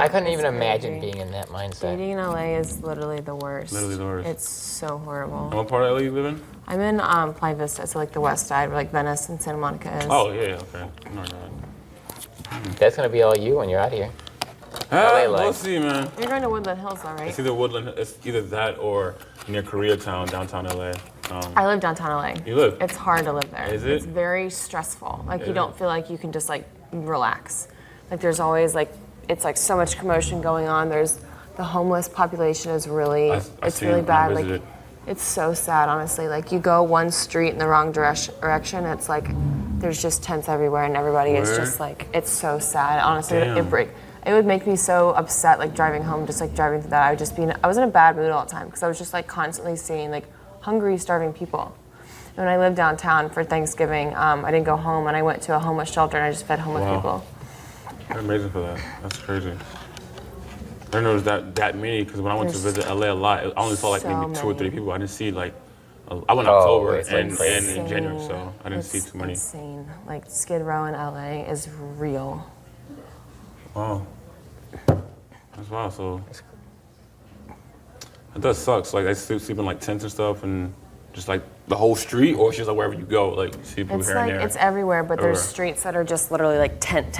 I couldn't even imagine being in that mindset. Dating in LA is literally the worst. Literally the worst. It's so horrible. And what part of LA you live in? I'm in Playa Vista, so like the west side, where like Venice and Santa Monica is. Oh, yeah, okay. No. That's gonna be all you when you're out of here. We'll see, man. You're going to Woodland Hills, though, right? It's either Woodland, it's either that or near Koreatown, downtown LA. I live downtown LA. You live? It's hard to live there. Is it? It's very stressful. Like you don't feel like you can just like relax. Like there's always like, it's like so much commotion going on. There's the homeless population is really, it's really bad. Like it's so sad, honestly. Like you go one street in the wrong direction, it's like there's just tents everywhere and everybody is just like, it's so sad. Honestly, it would make me so upset, like driving home, just like driving through that. I was in a bad mood all the time because I was just like constantly seeing like hungry, starving people. And when I lived downtown for Thanksgiving, I didn't go home and I went to a homeless shelter and I just fed homeless people. You're amazing for that. That's crazy. I didn't know there was that many because when I went to visit LA a lot, I only saw like maybe 2 or 3 people. I didn't see like, I went in October and in January, so I didn't see too many. It's insane. Like Skid Row in LA is real. Wow. That's wild. So it does suck. So, like I sleep in like tents and stuff, and just like the whole street, or it's just like wherever you go, like you see people here and there. It's everywhere, but there's streets that are just literally like tent,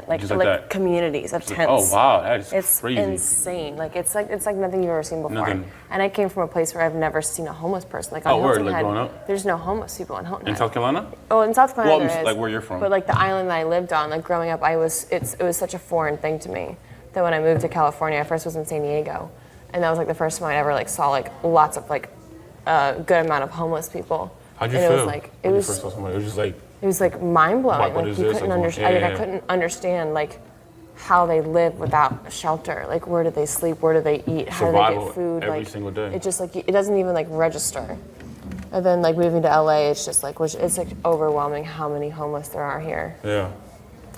like communities of tents. Oh wow, that is crazy. It's insane. Like it's like nothing you've ever seen before. And I came from a place where I've never seen a homeless person. Like on Hilton Head, growing up? There's no homeless people in Hilton Head. In South Carolina? Oh, in South Carolina there is. Like where you're from. But like the island that I lived on, like growing up, it was such a foreign thing to me that when I moved to California, I first was in San Diego, and that was like the first time I ever like saw like lots of like a good amount of homeless people. How'd you feel? It was like mind blowing. Like you couldn't understand. I couldn't understand like how they live without shelter. Like where do they sleep? Where do they eat? How do they get food? Every single day. It just like it doesn't even like register. And then like moving to LA, it's just like it's like overwhelming how many homeless there are here. Yeah.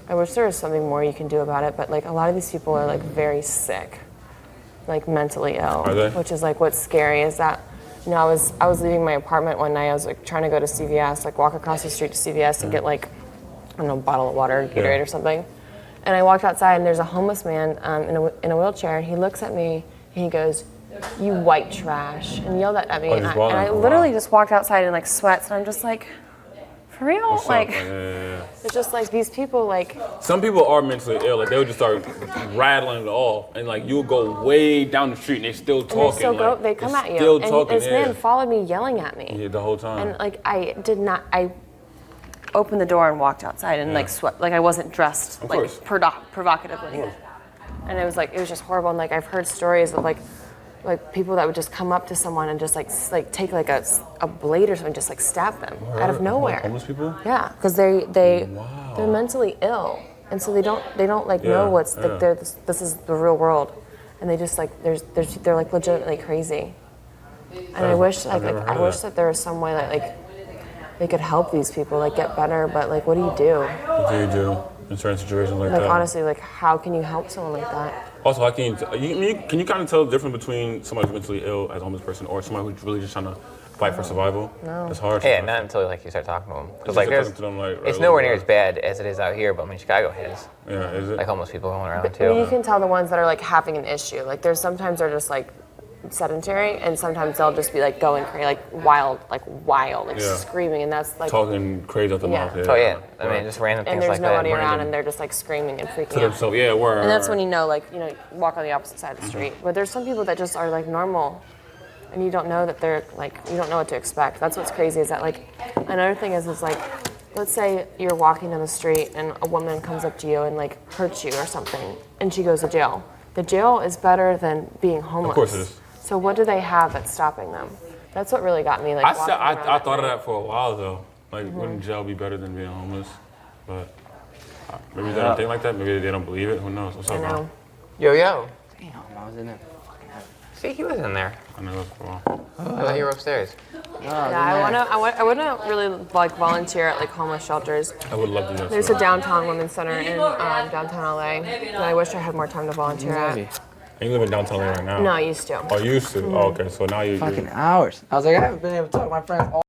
I wish there was something more you can do about it, but like a lot of these people are like very sick, like mentally ill. Are they? Which is like what's scary is that. You know, I was leaving my apartment one night. I was like trying to go to CVS, like walk across the street to CVS and get like, I don't know, a bottle of water, Gatorade or something. And I walked outside and there's a homeless man in a wheelchair, and he looks at me and he goes, "You white trash," and yelled at me. And I literally just walked outside in like sweats, and I'm just like, for real? Like, it's just like these people like. Some people are mentally ill. Like they'll just start rattling it off, and like you'll go way down the street and they're still talking. And they come at you. And this man followed me, yelling at me. Yeah, the whole time. And like I opened the door and walked outside and like sweat. Like I wasn't dressed like provocatively. And it was just horrible. And like I've heard stories of like people that would just come up to someone and just like take like a blade or something, just like stab them out of nowhere. Homeless people? Yeah, because they're mentally ill, and so they don't like know what's like this is the real world, and they just like they're like legitimately crazy. And I wish that there was some way that like they could help these people like get better, but like what do you do? What do you do in certain situations like that? Like honestly, like how can you help someone like that? Also, how can you kind of tell the difference between somebody who's mentally ill as a homeless person or somebody who's really just trying to fight for survival? No. It's hard. Yeah, not until like you start talking to them. Because like it's nowhere near as bad as it is out here, but I mean Chicago has. Yeah, is it? Like homeless people going around too. I mean, you can tell the ones that are like having an issue. Like there's sometimes they're just like sedentary, and sometimes they'll just be like going crazy, like wild, screaming, and that's like talking crazy at the mouth. Yeah. Oh yeah, I mean just random things like that. And there's nobody around, and they're just like screaming and freaking out. So yeah, and that's when you know, like walk on the opposite side of the street. But there's some people that just are like normal, and you don't know that they're like you don't know what to expect. That's what's crazy is that like another thing is like let's say you're walking down the street and a woman comes up to you and like hurts you or something, and she goes to jail. The jail is better than being homeless. Of course it is. So what do they have that's stopping them? That's what really got me. Like I thought of that for a while though. Like, wouldn't jail be better than being homeless? But maybe they don't think like that. Maybe they don't believe it. Who knows? What's up, bro? Yo. Damn, I was in there. See, he was in there. I know that's for a while. I thought you were upstairs. I wanna really like volunteer at like homeless shelters. I would love to do that. There's a downtown women's center in downtown LA that I wish I had more time to volunteer at. And you live in downtown LA right now? No, I used to. Oh, you used to? Oh, okay. So now you. Fucking hours. I was like, I haven't been able to talk to my friends all